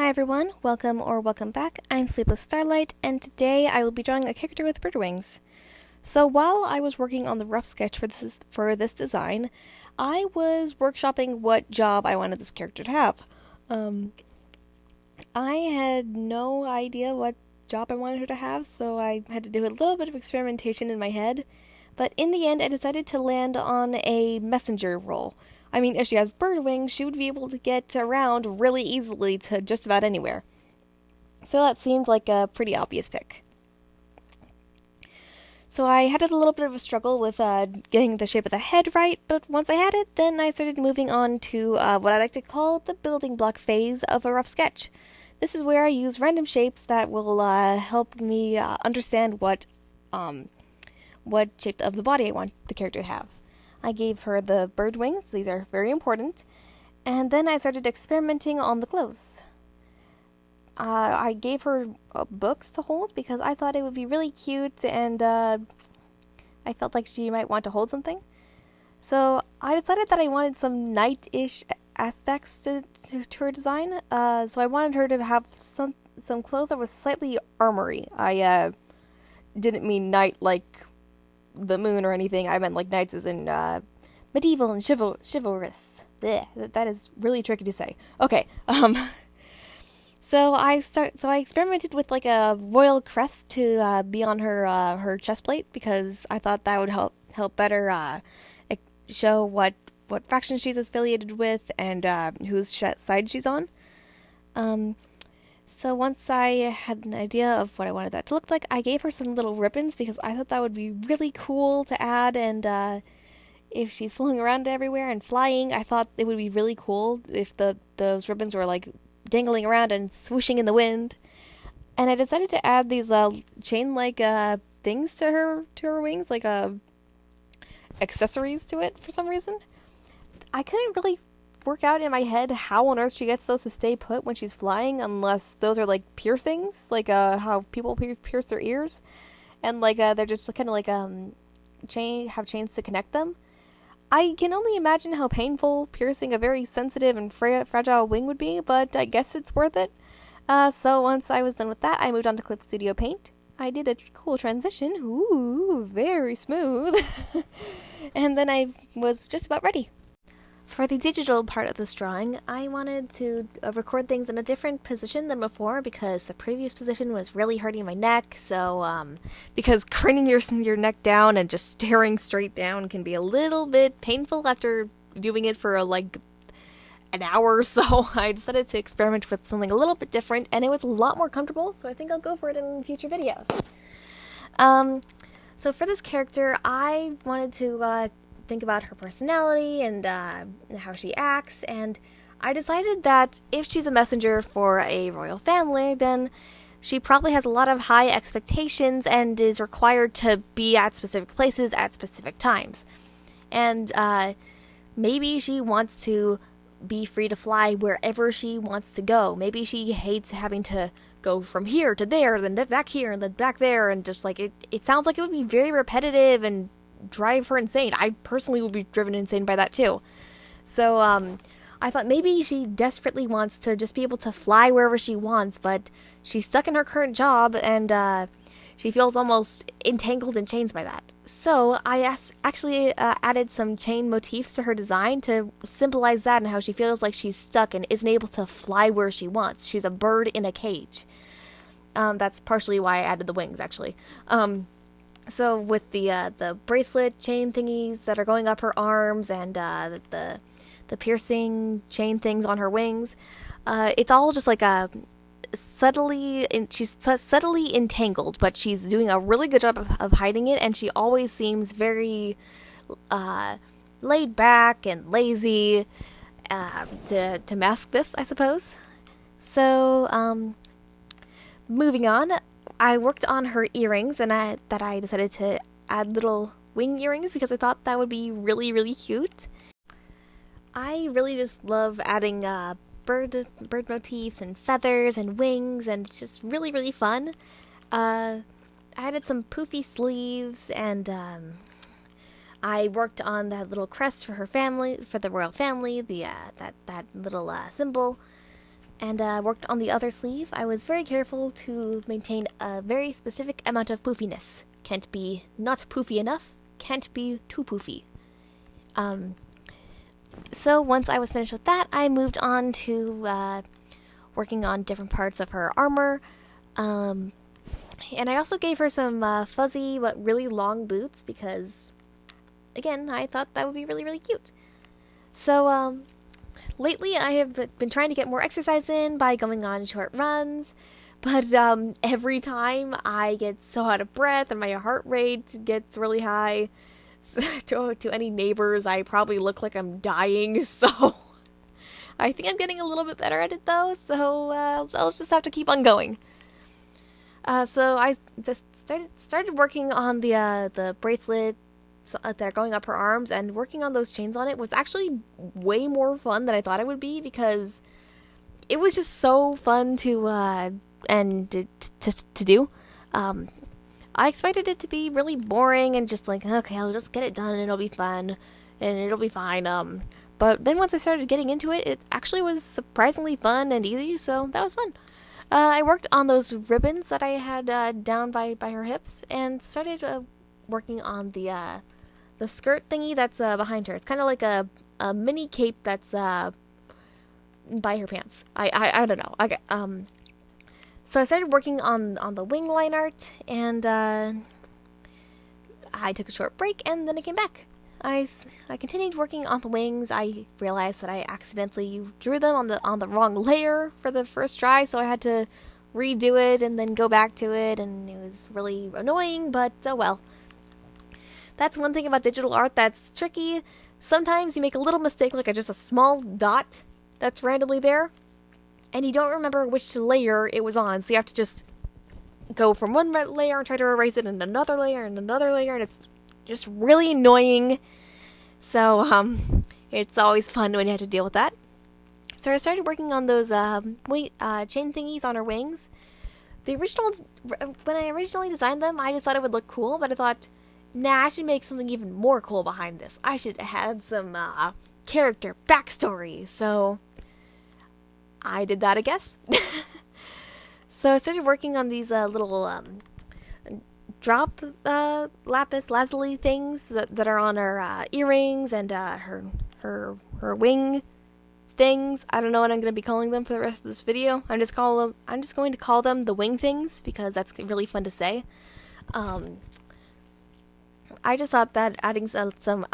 Hi everyone, welcome back. I'm Sleepless Starlight, and today I will be drawing a character with bird wings. So while I was working on the rough sketch for this design, I was workshopping what job I wanted this character to have. I had no idea what job I wanted her to have, so I had to do a little bit of experimentation in my head. But in the end, I decided to land on a messenger role. I mean, if she has bird wings, she would be able to get around really easily to just about anywhere. So that seemed like a pretty obvious pick. So I had a little bit of a struggle with getting the shape of the head right, but once I had it, then I started moving on to what I like to call the building block phase of a rough sketch. This is where I use random shapes that will help me understand what shape of the body I want the character to have. I gave her the bird wings, these are very important, and then I started experimenting on the clothes. I gave her books to hold because I thought it would be really cute and I felt like she might want to hold something. So I decided that I wanted some knight-ish aspects to her design, so I wanted her to have some clothes that was slightly armory. I didn't mean knight like the moon or anything. I meant like knights as in medieval and chivalrous. Blech, that is really tricky to say. Okay, so I experimented with like a royal crest to be on her chest plate because I thought that would help better show what faction she's affiliated with and whose side she's on. So once I had an idea of what I wanted that to look like, I gave her some little ribbons because I thought that would be really cool to add, and if she's flying around everywhere and flying, I thought it would be really cool if those ribbons were like dangling around and swooshing in the wind. And I decided to add these chain-like things to her wings, like accessories to it for some reason. I couldn't really work out in my head how on earth she gets those to stay put when she's flying, unless those are like piercings, like how people pierce their ears, and like they're just kind of like have chains to connect them. I can only imagine how painful piercing a very sensitive and fragile wing would be, but I guess it's worth it. So once I was done with that, I moved on to Clip Studio Paint. I did a cool transition, ooh, very smooth, and then I was just about ready. For the digital part of this drawing, I wanted to record things in a different position than before because the previous position was really hurting my neck. So, because craning your neck down and just staring straight down can be a little bit painful after doing it for like an hour or so, I decided to experiment with something a little bit different, and it was a lot more comfortable. So I think I'll go for it in future videos. So for this character, I wanted to think about her personality and how she acts, and I decided that if she's a messenger for a royal family, then she probably has a lot of high expectations and is required to be at specific places at specific times. And maybe she wants to be free to fly wherever she wants to go. Maybe she hates having to go from here to there, then back here, and then back there, and just like it sounds like it would be very repetitive and drive her insane. I personally would be driven insane by that too. So I thought maybe she desperately wants to just be able to fly wherever she wants, but she's stuck in her current job and she feels almost entangled in chains by that. So I actually added some chain motifs to her design to symbolize that and how she feels like she's stuck and isn't able to fly where she wants. She's a bird in a cage. That's partially why I added the wings, actually. So with the bracelet chain thingies that are going up her arms and the piercing chain things on her wings, it's all just like she's subtly entangled, but she's doing a really good job of hiding it, and she always seems very laid back and lazy to mask this, I suppose. So moving on, I worked on her earrings, and I decided to add little wing earrings because I thought that would be really, really cute. I really just love adding bird motifs and feathers and wings, and it's just really, really fun. I added some poofy sleeves, and I worked on that little crest for her family, for the royal family, that little symbol. and worked on the other sleeve, I was very careful to maintain a very specific amount of poofiness. Can't be not poofy enough, can't be too poofy. So once I was finished with that, I moved on to working on different parts of her armor. And I also gave her some fuzzy but really long boots because, again, I thought that would be really, really cute. So lately I have been trying to get more exercise in by going on short runs. But every time I get so out of breath and my heart rate gets really high. To any neighbors, I probably look like I'm dying, so I think I'm getting a little bit better at it though, so I'll just have to keep on going. So I just started working on the bracelet that are going up her arms, and working on those chains on it was actually way more fun than I thought it would be, because it was just so fun to do. I expected it to be really boring and just like, okay, I'll just get it done and it'll be fun and it'll be fine. But then once I started getting into it, it actually was surprisingly fun and easy, so that was fun. I worked on those ribbons that I had down by her hips, and started working on the skirt thingy that's behind her. It's kind of like a mini cape that's by her pants. I don't know. Okay. So I started working on the wing line art, and I took a short break, and then I came back. I continued working on the wings. I realized that I accidentally drew them on the wrong layer for the first try, so I had to redo it and then go back to it, and it was really annoying, but oh well. That's one thing about digital art that's tricky. Sometimes you make a little mistake, like just a small dot that's randomly there, and you don't remember which layer it was on, so you have to just go from one layer and try to erase it, and another layer, and another layer, and it's just really annoying. So, it's always fun when you have to deal with that. So I started working on those chain thingies on her wings. When I originally designed them, I just thought it would look cool, but I thought, nah, I should make something even more cool behind this. I should add some character backstory. So I did that, I guess. So I started working on these little drop lapis lazuli things that are on her earrings and her wing things. I don't know what I'm going to be calling them for the rest of this video. I'm just going to call them the wing things because that's really fun to say. I just thought that adding some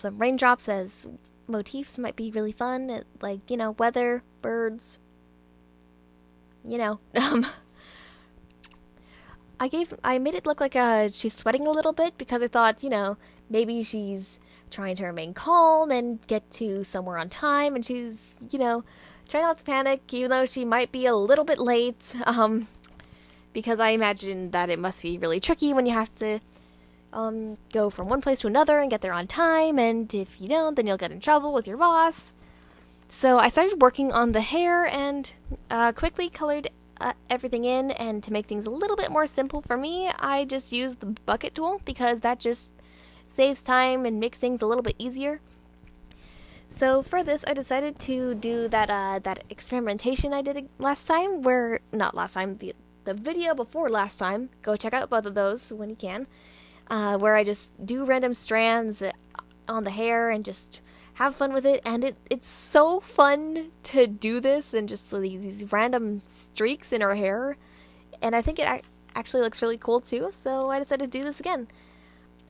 raindrops as motifs might be really fun, like, you know, weather, birds, you know. I made it look like she's sweating a little bit because I thought, you know, maybe she's trying to remain calm and get to somewhere on time, and she's, you know, trying not to panic even though she might be a little bit late, because I imagine that it must be really tricky when you have to go from one place to another and get there on time, and if you don't, then you'll get in trouble with your boss. So I started working on the hair and quickly colored everything in, and to make things a little bit more simple for me, I just used the bucket tool because that just saves time and makes things a little bit easier. So for this, I decided to do that experimentation I did last time, the video before last time. Go check out both of those when you can. Where I just do random strands on the hair and just have fun with it, and it's so fun to do this and just these random streaks in her hair, and I think it actually looks really cool too, so I decided to do this again.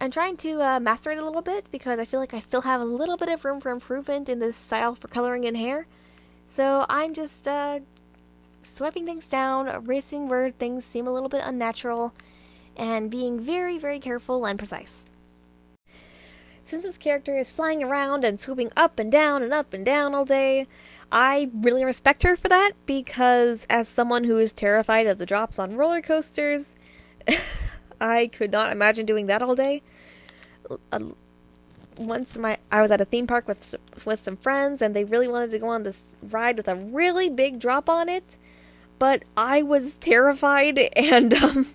I'm trying to master it a little bit because I feel like I still have a little bit of room for improvement in this style for coloring in hair, so I'm just swiping things down, erasing where things seem a little bit unnatural, and being very, very careful and precise. Since this character is flying around and swooping up and down all day, I really respect her for that, because as someone who is terrified of the drops on roller coasters, I could not imagine doing that all day. Once I was at a theme park with some friends, and they really wanted to go on this ride with a really big drop on it, but I was terrified and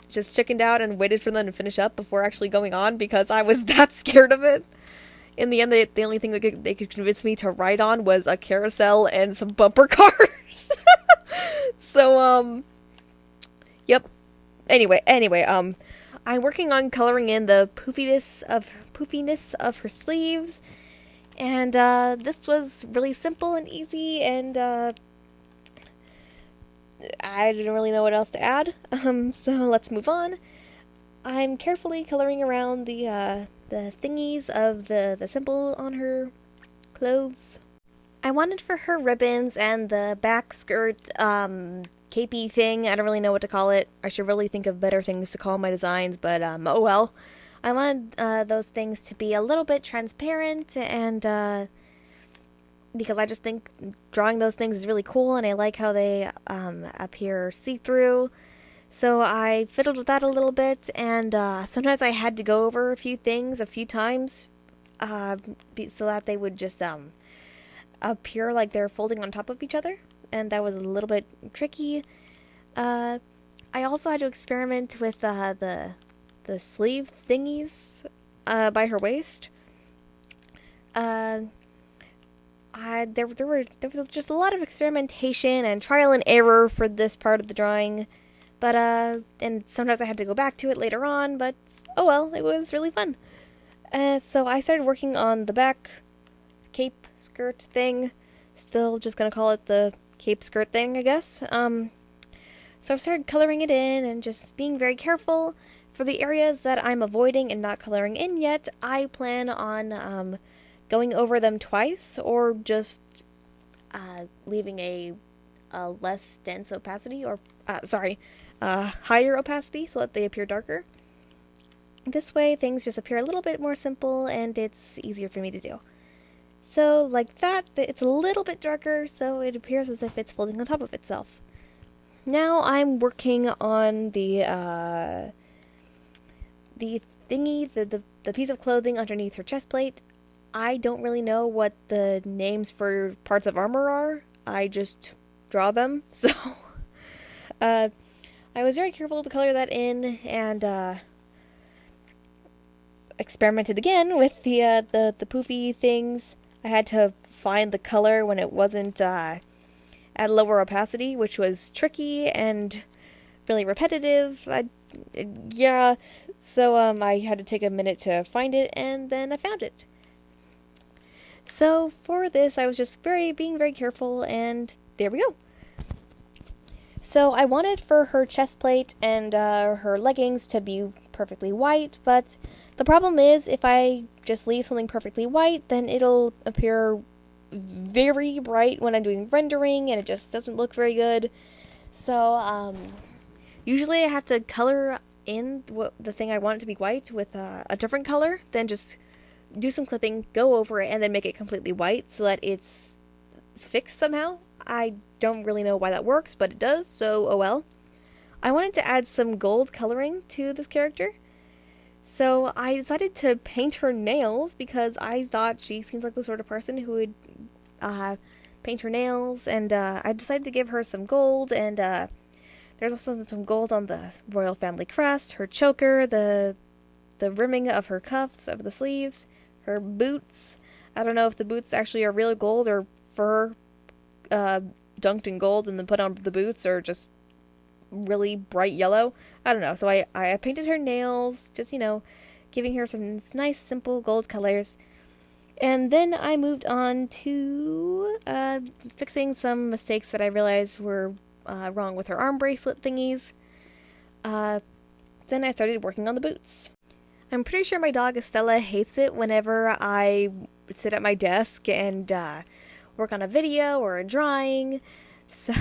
just chickened out and waited for them to finish up before actually going on because I was that scared of it. in the end, the only thing they could convince me to ride on was a carousel and some bumper cars. So, yep. Anyway, I'm working on coloring in the poofiness of her sleeves, and this was really simple and easy, and I didn't really know what else to add. So let's move on. I'm carefully coloring around the thingies of the symbol on her clothes. I wanted for her ribbons and the back skirt, capey thing. I don't really know what to call it. I should really think of better things to call my designs, but oh well. I wanted those things to be a little bit transparent, and because I just think drawing those things is really cool, and I like how they appear see-through. So I fiddled with that a little bit, and sometimes I had to go over a few things a few times so that they would just appear like they're folding on top of each other, and that was a little bit tricky. I also had to experiment with the sleeve thingies by her waist. There was just a lot of experimentation and trial and error for this part of the drawing, but and sometimes I had to go back to it later on, but oh well, it was really fun. So I started working on the back cape skirt thing. Still just gonna call it the cape skirt thing, I guess. So I started coloring it in and just being very careful. For the areas that I'm avoiding and not coloring in yet, I plan on going over them twice, or just leaving a less dense opacity, or higher opacity, so that they appear darker. This way things just appear a little bit more simple, and it's easier for me to do. So like that, it's a little bit darker, so it appears as if it's folding on top of itself. Now I'm working on the thingy, the piece of clothing underneath her chest plate. I don't really know what the names for parts of armor are. I just draw them. So I was very careful to color that in, and experimented again with the poofy things. I had to find the color when it wasn't at lower opacity, which was tricky and really repetitive. Yeah, so I had to take a minute to find it, and then I found it. So for this, I was just being very careful, and there we go. So I wanted for her chest plate and her leggings to be perfectly white, but the problem is if I just leave something perfectly white, then it'll appear very bright when I'm doing rendering, and it just doesn't look very good. So usually I have to color in the thing I want it to be white with a different color, then just do some clipping, go over it, and then make it completely white so that it's fixed somehow. I don't really know why that works, but it does, so oh well. I wanted to add some gold coloring to this character, so I decided to paint her nails because I thought she seems like the sort of person who would paint her nails, and I decided to give her some gold, and there's also some gold on the royal family crest, her choker, the rimming of her cuffs, of the sleeves, her boots. I don't know if the boots actually are real gold or fur dunked in gold and then put on the boots, or just really bright yellow. I don't know. So I painted her nails, just, giving her some nice, simple gold colors. And then I moved on to fixing some mistakes that I realized were wrong with her arm bracelet thingies. Then I started working on the boots. I'm pretty sure my dog Estella hates it whenever I sit at my desk and work on a video or a drawing, so,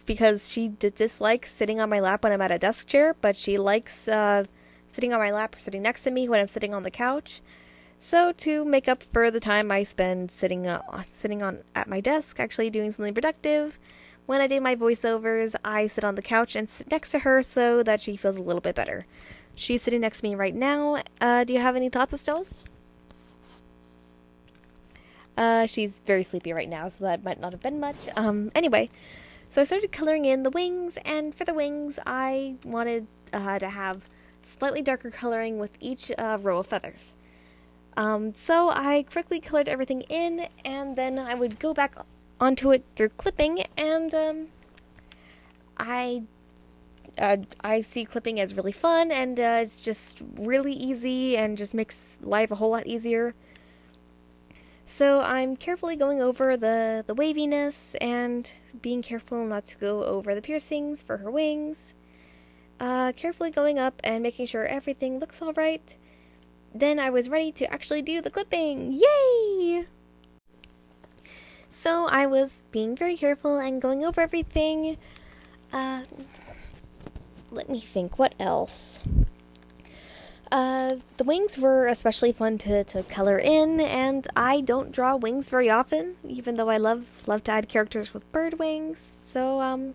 because she dislikes sitting on my lap when I'm at a desk chair, but she likes sitting on my lap or sitting next to me when I'm sitting on the couch. So to make up for the time I spend sitting at my desk actually doing something productive, when I do my voiceovers, I sit on the couch and sit next to her so that she feels a little bit better. She's sitting next to me right now. Do you have any thoughts, Estelle? She's very sleepy right now, so that might not have been much. Anyway, so I started coloring in the wings, and for the wings, I wanted to have slightly darker coloring with each row of feathers. So I quickly colored everything in, and then I would go back onto it through clipping, and I I see clipping as really fun, and it's just really easy and just makes life a whole lot easier. So I'm carefully going over the waviness and being careful not to go over the piercings for her wings. Carefully going up and making sure everything looks alright. Then I was ready to actually do the clipping. Yay! So I was being very careful and going over everything. Let me think, what else? The wings were especially fun to color in, and I don't draw wings very often, even though I love to add characters with bird wings. So,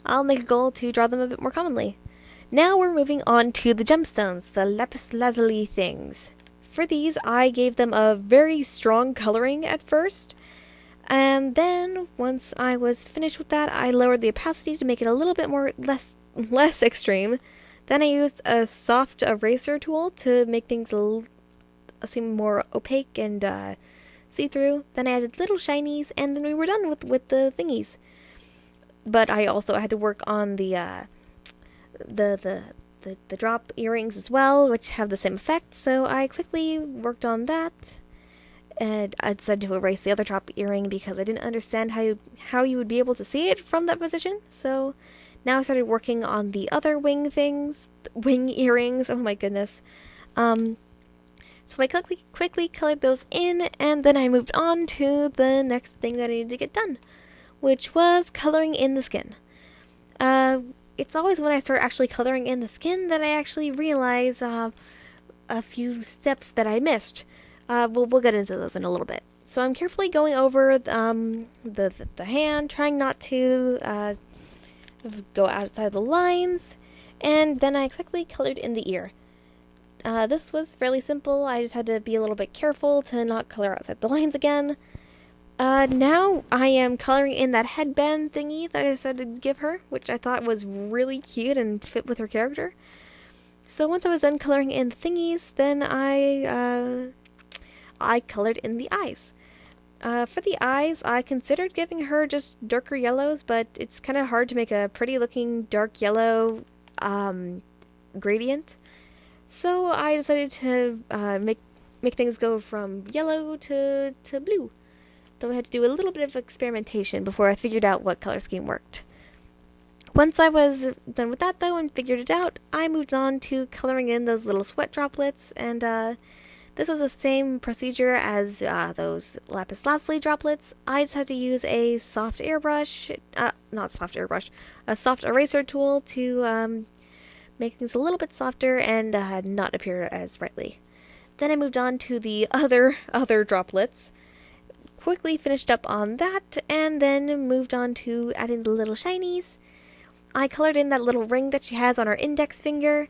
I'll make a goal to draw them a bit more commonly. Now we're moving on to the gemstones, the lapis lazuli things. For these, I gave them a very strong coloring at first, and then once I was finished with that, I lowered the opacity to make it a little bit more less extreme. Then I used a soft eraser tool to make things seem more opaque and see-through. Then I added little shinies, and then we were done with the thingies. But I also had to work on the drop earrings as well, which have the same effect. So I quickly worked on that, and I decided to erase the other drop earring because I didn't understand how you would be able to see it from that position. So now I started working on the other wing things, wing earrings. Oh my goodness. So I quickly colored those in, and then I moved on to the next thing that I needed to get done, which was coloring in the skin. It's always when I start actually coloring in the skin that I actually realize a few steps that I missed. We'll get into those in a little bit. So I'm carefully going over the hand, trying not to go outside the lines, and then I quickly colored in the ear. This was fairly simple. I just had to be a little bit careful to not color outside the lines again. Now I am coloring in that headband thingy that I decided to give her, which I thought was really cute and fit with her character. So once I was done coloring in the thingies, then I colored in the eyes. For the eyes, I considered giving her just darker yellows, but it's kind of hard to make a pretty looking dark yellow gradient. So I decided to make things go from yellow to blue. Though I had to do a little bit of experimentation before I figured out what color scheme worked. Once I was done with that, though, and figured it out, I moved on to coloring in those little sweat droplets, and this was the same procedure as those lapis lazuli droplets. I just had to use a soft airbrush, a soft eraser tool to make things a little bit softer and not appear as brightly. Then I moved on to the other droplets, quickly finished up on that, and then moved on to adding the little shinies. I colored in that little ring that she has on her index finger,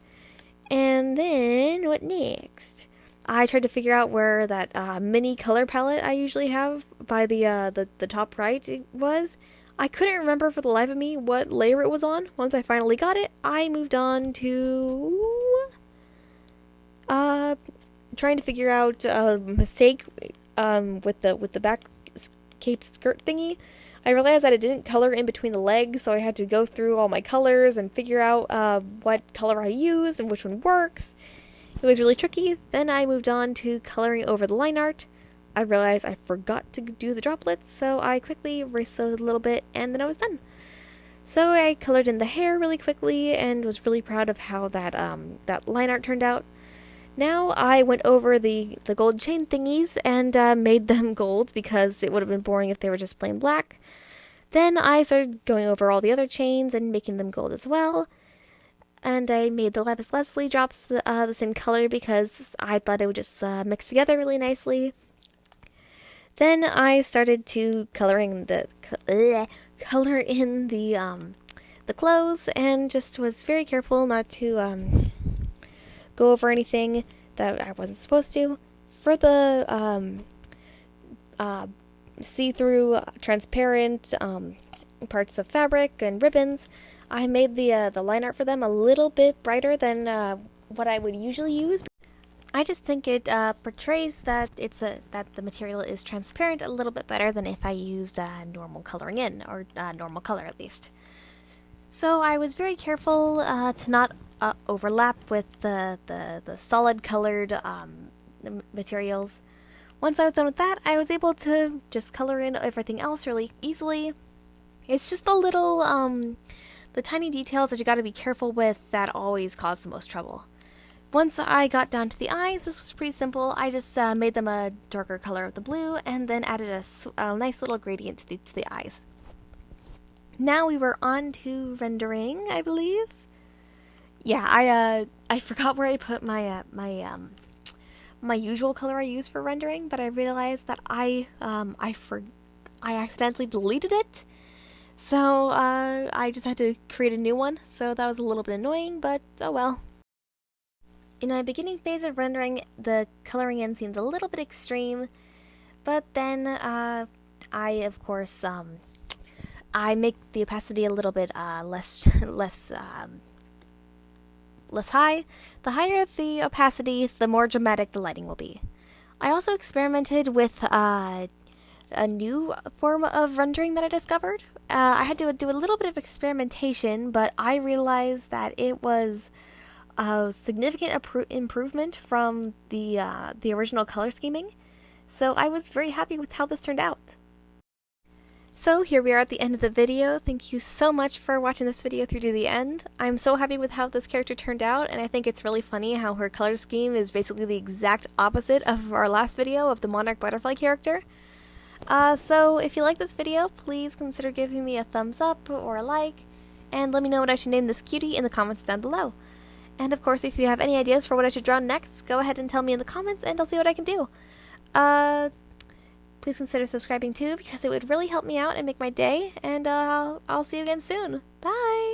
and then what next? I tried to figure out where that mini color palette I usually have by the top right was. I couldn't remember for the life of me what layer it was on. Once I finally got it, I moved on to trying to figure out a mistake with the back cape skirt thingy. I realized that it didn't color in between the legs, so I had to go through all my colors and figure out what color I use and which one works. It was really tricky. Then I moved on to coloring over the line art. I realized I forgot to do the droplets, so I quickly erased those a little bit, and then I was done. So I colored in the hair really quickly and was really proud of how that line art turned out. Now I went over the gold chain thingies and made them gold because it would have been boring if they were just plain black. Then I started going over all the other chains and making them gold as well. And I made the lapis lazuli drops the same color because I thought it would just mix together really nicely. Then I started to color in the clothes and just was very careful not to go over anything that I wasn't supposed to. For the see-through, transparent parts of fabric and ribbons, I made the line art for them a little bit brighter than what I would usually use. I just think it portrays that that the material is transparent a little bit better than if I used normal coloring in, or normal color at least. So I was very careful to not overlap with the solid colored materials. Once I was done with that, I was able to just color in everything else really easily. It's just the tiny details that you gotta be careful with that always cause the most trouble. Once I got down to the eyes, this was pretty simple. I just made them a darker color of the blue and then added a nice little gradient to the eyes. Now we were on to rendering, I believe. Yeah, I forgot where I put my usual color I use for rendering, but I realized that I accidentally deleted it. So I just had to create a new one. So that was a little bit annoying, but oh well. In my beginning phase of rendering, the coloring in seems a little bit extreme, but then I of course I make the opacity a little bit less high. The higher the opacity, the more dramatic the lighting will be. I also experimented with a new form of rendering that I discovered. I had to do a little bit of experimentation, but I realized that it was a significant improvement from the original color scheming. So I was very happy with how this turned out. So here we are at the end of the video. Thank you so much for watching this video through to the end. I'm so happy with how this character turned out, and I think it's really funny how her color scheme is basically the exact opposite of our last video of the Monarch Butterfly character. So if you like this video, please consider giving me a thumbs up or a like, and let me know what I should name this cutie in the comments down below. And of course, if you have any ideas for what I should draw next, go ahead and tell me in the comments and I'll see what I can do. Please consider subscribing too, because it would really help me out and make my day, and I'll see you again soon. Bye!